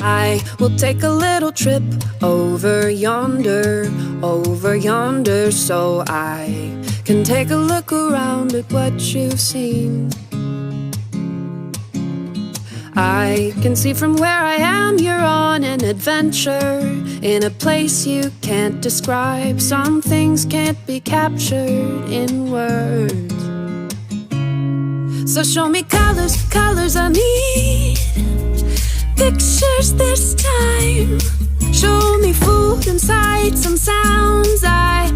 I will take a little trip over yonder, so I can take a look around at what you've seen. I can see from where I am you're on an adventure, in a place you can't describe. Some things can't be captured in words. So show me colors, colors I need. Pictures this time. Show me food and sights and sounds. I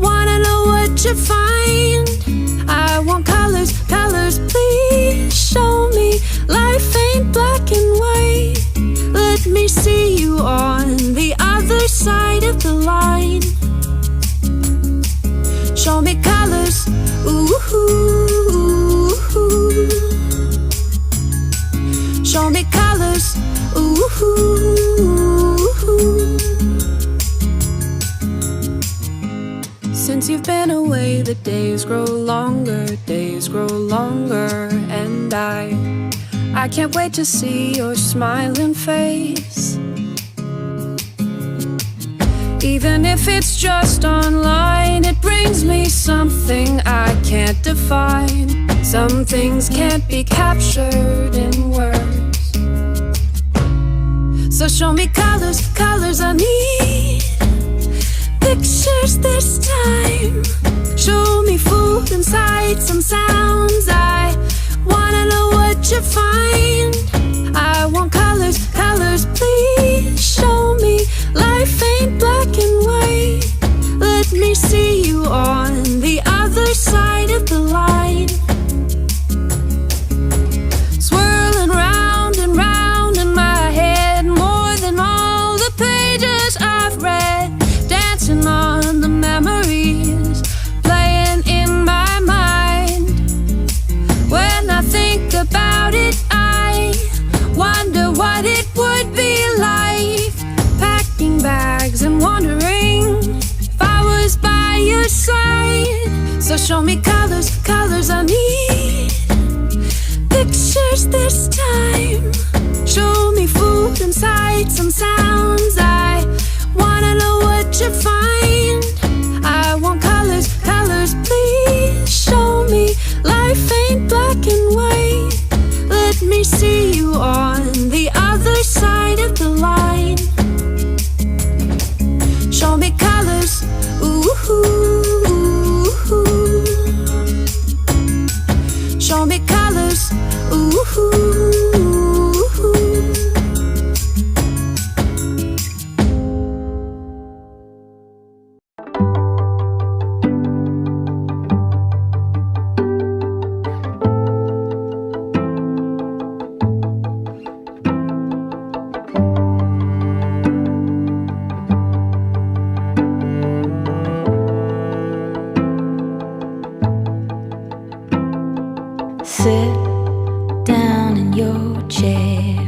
wanna know what you find. I want colors, colors, please show me. Life ain't black and white. Let me see you on the other side of the line. Show me colors, ooh. Show me colors, ooh. Since you've been away, the days grow longer, and I can't wait to see your smiling face. Even if it's just online, it brings me something I can't define. Some things can't be captured in words. So show me colors, colors I need. Pictures this time. Show me food and sights and sounds. I wanna know what you find. I want colors, colors, please show me. Life ain't black and white. Let me see you on the other side of the line. Swirling round and round in my head, more than all the pages I've read. Dancing on the memories, playing in my mind. When I think about it, I wonder what it would be like. Packing bags and wondering if I was by your side. So show me colors, colors I need. Pictures this time. Show me food and sights and sounds. I wanna know what you find. I want colors, colors, please show me. Life ain't black and white. Let me see you on the other side of the line. Show me colors, ooh. Show me colors, ooh. Sit down in your chair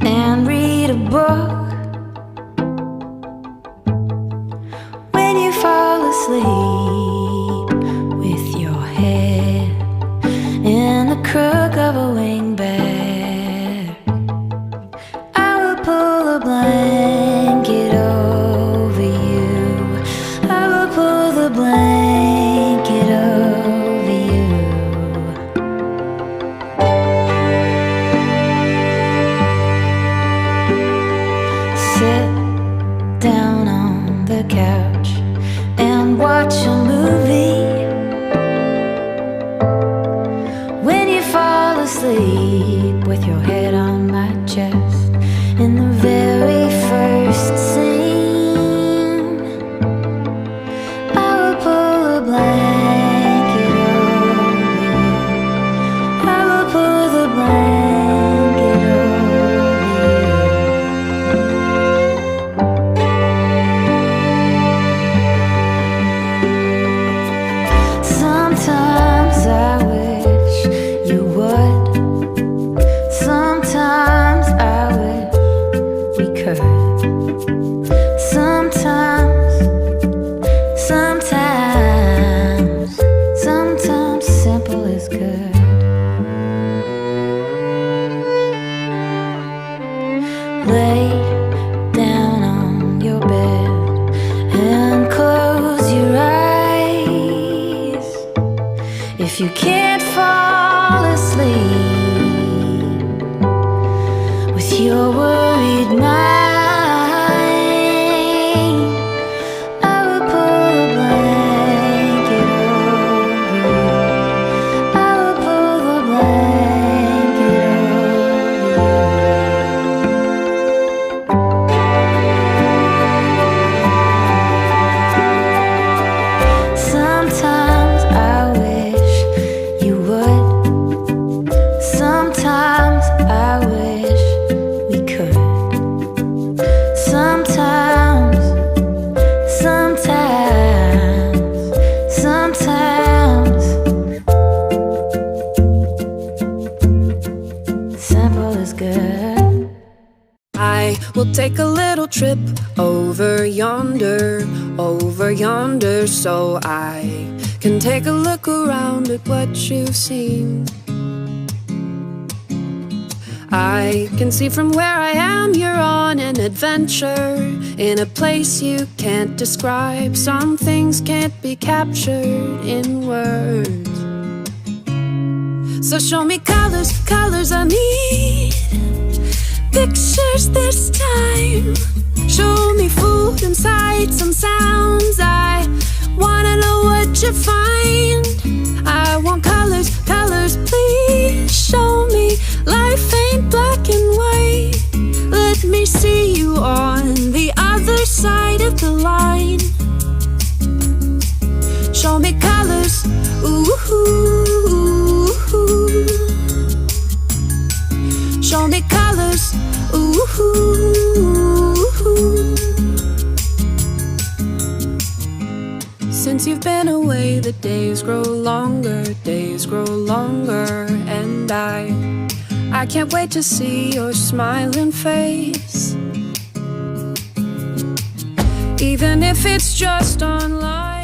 and read a book. When you fall asleep with your head in the crook of a wingbat, I will pull a blanket over you. I will pull the blanket over you. Sit down on the couch and watch a movie. When you fall asleep with your head on my chest in the very first scene, I will pull a blanket over you. I will pull the blanket over you. Sometimes I wish you would. Sometimes I wish If you can't fall asleep with your worried mind, I will pull a blanket over you. I will pull a blanket over you. Sometimes I wish you would. Sometimes I wish we could. Sometimes, sometimes simple is good. I will take a little trip over yonder, so I can take a look around at what you've seen. I can see from where I am you're on an adventure, in a place you can't describe. Some things can't be captured in words. So show me colors, colors I need. Pictures this time. Show me food and sights and sounds. I wanna know what you find. I want colors, colors, please show me. Life ain't black and white. Let me see you on the other side of the line. Show me colors, ooh, ooh, ooh. Show me colors, ooh, ooh, ooh. Since you've been away, the days grow longer, and I can't wait to see your smiling face, even if it's just online.